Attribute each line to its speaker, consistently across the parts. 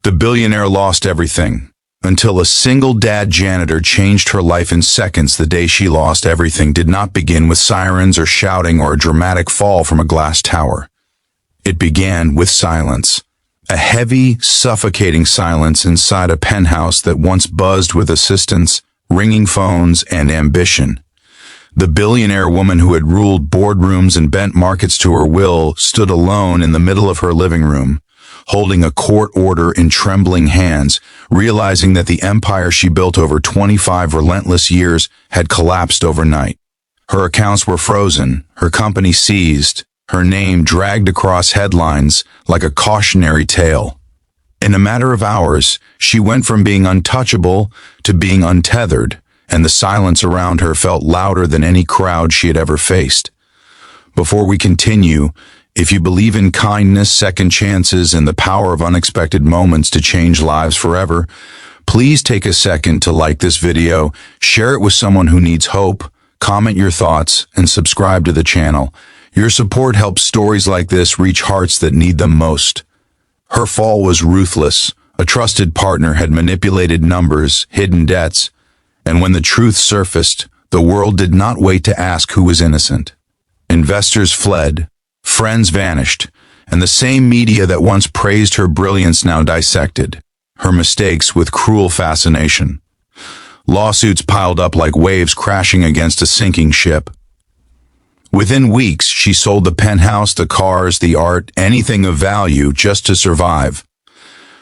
Speaker 1: The billionaire lost everything, until a single dad janitor changed her life in seconds. The day she lost everything did not begin with sirens or shouting or a dramatic fall from a glass tower. It began with silence. A heavy, suffocating silence inside a penthouse that once buzzed with assistants, ringing phones, and ambition. The billionaire woman who had ruled boardrooms and bent markets to her will stood alone in the middle of her living room, holding a court order in trembling hands, realizing that the empire she built over 25 relentless years had collapsed overnight. Her accounts were frozen, her company seized, her name dragged across headlines like a cautionary tale. In a matter of hours, she went from being untouchable to being untethered, and the silence around her felt louder than any crowd she had ever faced. Before we continue, if you believe in kindness, second chances, and the power of unexpected moments to change lives forever, please take a second to like this video, share it with someone who needs hope, comment your thoughts, and subscribe to the channel. Your support helps stories like this reach hearts that need them most. Her fall was ruthless. A trusted partner had manipulated numbers, hidden debts, and when the truth surfaced, the world did not wait to ask who was innocent. Investors fled, friends vanished, and the same media that once praised her brilliance now dissected her mistakes with cruel fascination. Lawsuits piled up like waves crashing against a sinking ship. Within weeks, she sold the penthouse, the cars, the art, anything of value just to survive.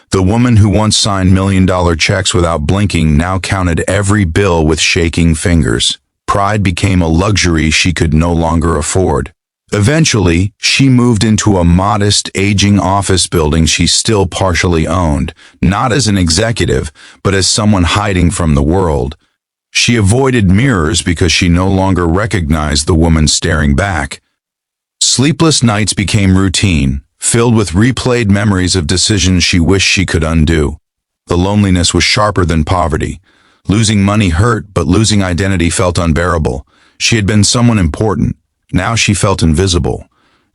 Speaker 1: The woman who once signed million-dollar checks without blinking now counted every bill with shaking fingers. Pride became a luxury she could no longer afford. Eventually, she moved into a modest, aging office building she still partially owned, not as an executive, but as someone hiding from the world. She avoided mirrors because she no longer recognized the woman staring back. Sleepless nights became routine, filled with replayed memories of decisions she wished she could undo. The loneliness was sharper than poverty. Losing money hurt, but losing identity felt unbearable. She had been someone important. Now she felt invisible.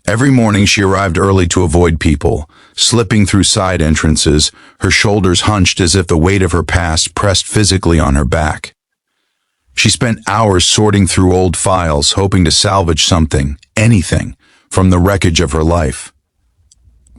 Speaker 1: Every morning she arrived early to avoid people, slipping through side entrances, her shoulders hunched as if the weight of her past pressed physically on her back. She spent hours sorting through old files, hoping to salvage something, anything, from the wreckage of her life.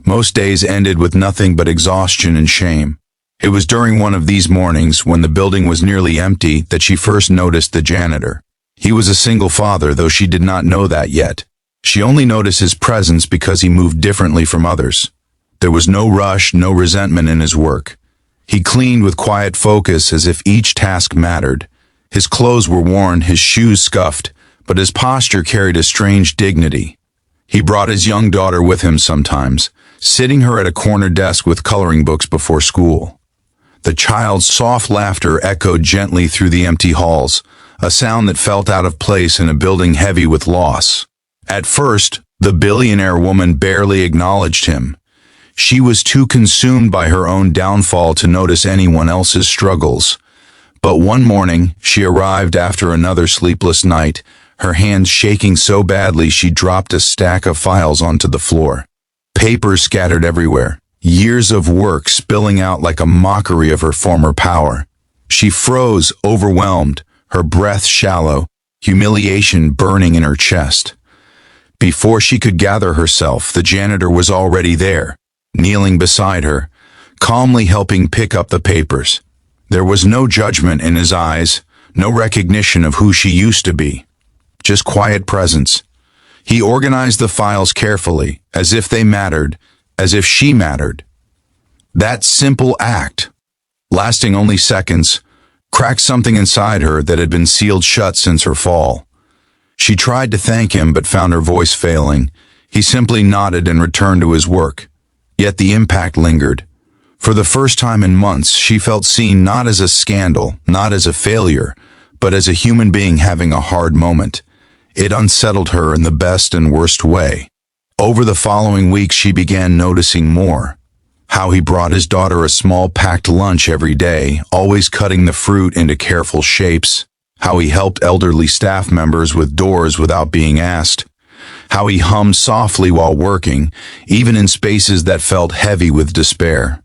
Speaker 1: Most days ended with nothing but exhaustion and shame. It was during one of these mornings, when the building was nearly empty, that she first noticed the janitor. He was a single father, though she did not know that yet. She only noticed his presence because he moved differently from others. There was no rush, no resentment in his work. He cleaned with quiet focus as if each task mattered. His clothes were worn, his shoes scuffed, but his posture carried a strange dignity. He brought his young daughter with him sometimes, sitting her at a corner desk with coloring books before school. The child's soft laughter echoed gently through the empty halls, a sound that felt out of place in a building heavy with loss. At first, the billionaire woman barely acknowledged him. She was too consumed by her own downfall to notice anyone else's struggles. But one morning, she arrived after another sleepless night, her hands shaking so badly she dropped a stack of files onto the floor. Papers scattered everywhere, years of work spilling out like a mockery of her former power. She froze, overwhelmed, her breath shallow, humiliation burning in her chest. Before she could gather herself, the janitor was already there, kneeling beside her, calmly helping pick up the papers. There was no judgment in his eyes, no recognition of who she used to be, just quiet presence. He organized the files carefully, as if they mattered, as if she mattered. That simple act, lasting only seconds, cracked something inside her that had been sealed shut since her fall. She tried to thank him but found her voice failing. He simply nodded and returned to his work. Yet the impact lingered. For the first time in months, she felt seen not as a scandal, not as a failure, but as a human being having a hard moment. It unsettled her in the best and worst way. Over the following weeks, she began noticing more. How he brought his daughter a small packed lunch every day, always cutting the fruit into careful shapes. How he helped elderly staff members with doors without being asked. How he hummed softly while working, even in spaces that felt heavy with despair.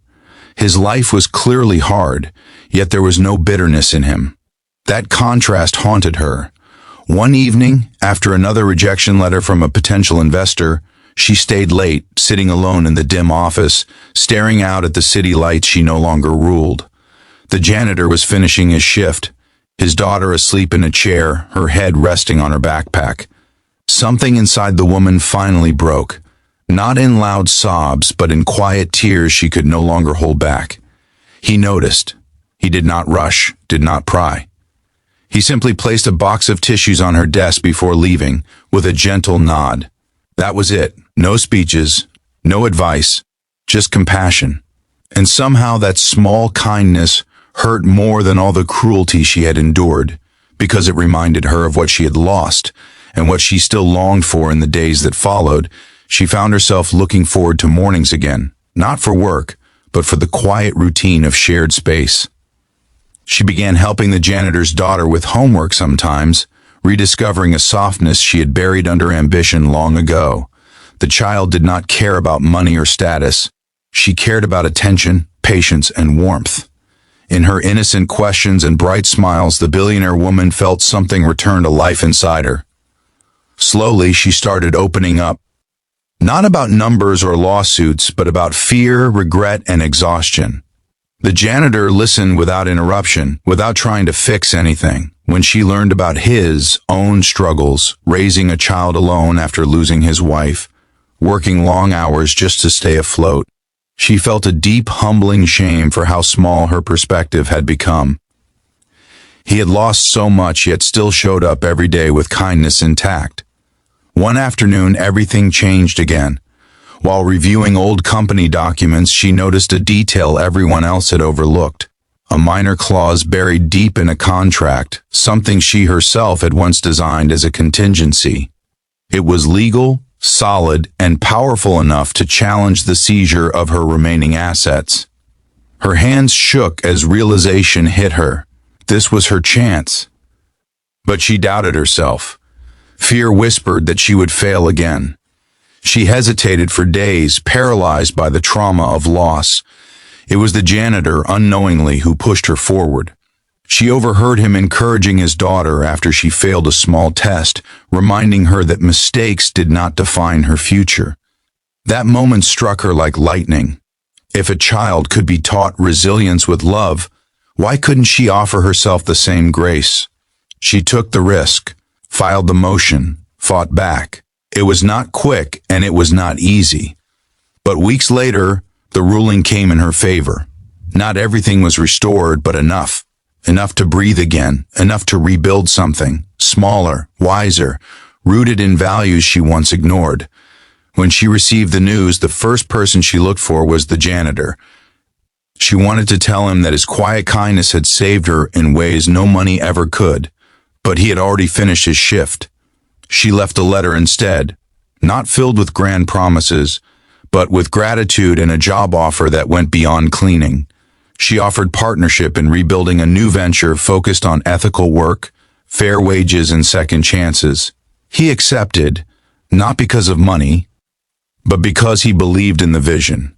Speaker 1: His life was clearly hard, yet there was no bitterness in him. That contrast haunted her. One evening, after another rejection letter from a potential investor, she stayed late, sitting alone in the dim office, staring out at the city lights she no longer ruled. The janitor was finishing his shift, his daughter asleep in a chair, her head resting on her backpack. Something inside the woman finally broke, not in loud sobs, but in quiet tears she could no longer hold back. He noticed. He did not rush, did not pry. He simply placed a box of tissues on her desk before leaving, with a gentle nod. That was it. No speeches, no advice, just compassion. And somehow that small kindness hurt more than all the cruelty she had endured, because it reminded her of what she had lost and what she still longed for in the days that followed. She found herself looking forward to mornings again, not for work, but for the quiet routine of shared space. She began helping the janitor's daughter with homework sometimes, rediscovering a softness she had buried under ambition long ago. The child did not care about money or status. She cared about attention, patience, and warmth. In her innocent questions and bright smiles, the billionaire woman felt something return to life inside her. Slowly, she started opening up. Not about numbers or lawsuits, but about fear, regret, and exhaustion. The janitor listened without interruption, without trying to fix anything. When she learned about his own struggles, raising a child alone after losing his wife, working long hours just to stay afloat, she felt a deep, humbling shame for how small her perspective had become. He had lost so much, yet still showed up every day with kindness intact. One afternoon, everything changed again. While reviewing old company documents, she noticed a detail everyone else had overlooked. A minor clause buried deep in a contract, something she herself had once designed as a contingency. It was legal, solid, and powerful enough to challenge the seizure of her remaining assets. Her hands shook as realization hit her. This was her chance. But she doubted herself. Fear whispered that she would fail again. She hesitated for days, paralyzed by the trauma of loss. It was the janitor, unknowingly, who pushed her forward. She overheard him encouraging his daughter after she failed a small test, reminding her that mistakes did not define her future. That moment struck her like lightning. If a child could be taught resilience with love, why couldn't she offer herself the same grace? She took the risk, filed the motion, fought back. It was not quick and it was not easy. But weeks later, the ruling came in her favor. Not everything was restored, but enough. Enough to breathe again, enough to rebuild something, smaller, wiser, rooted in values she once ignored. When she received the news, the first person she looked for was the janitor. She wanted to tell him that his quiet kindness had saved her in ways no money ever could, but he had already finished his shift. She left a letter instead, not filled with grand promises, but with gratitude and a job offer that went beyond cleaning. She offered partnership in rebuilding a new venture focused on ethical work, fair wages, and second chances. He accepted, not because of money, but because he believed in the vision.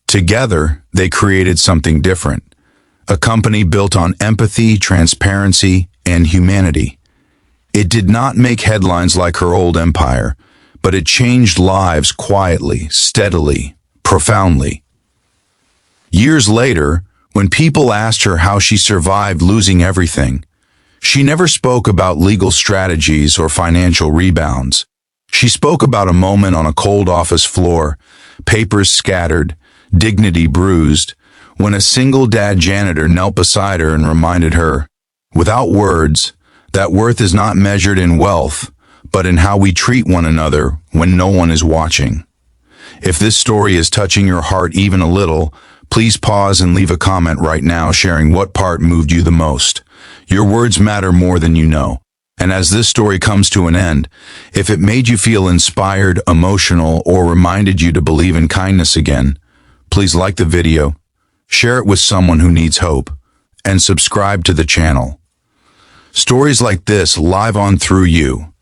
Speaker 1: Together, they created something different, a company built on empathy, transparency, and humanity. It did not make headlines like her old empire, but it changed lives quietly, steadily, profoundly. Years later, when people asked her how she survived losing everything, she never spoke about legal strategies or financial rebounds. She spoke about a moment on a cold office floor, papers scattered, dignity bruised, when a single dad janitor knelt beside her and reminded her, without words, that worth is not measured in wealth, but in how we treat one another when no one is watching. If this story is touching your heart even a little, please pause and leave a comment right now sharing what part moved you the most. Your words matter more than you know. And as this story comes to an end, if it made you feel inspired, emotional, or reminded you to believe in kindness again, please like the video, share it with someone who needs hope, and subscribe to the channel. Stories like this live on through you.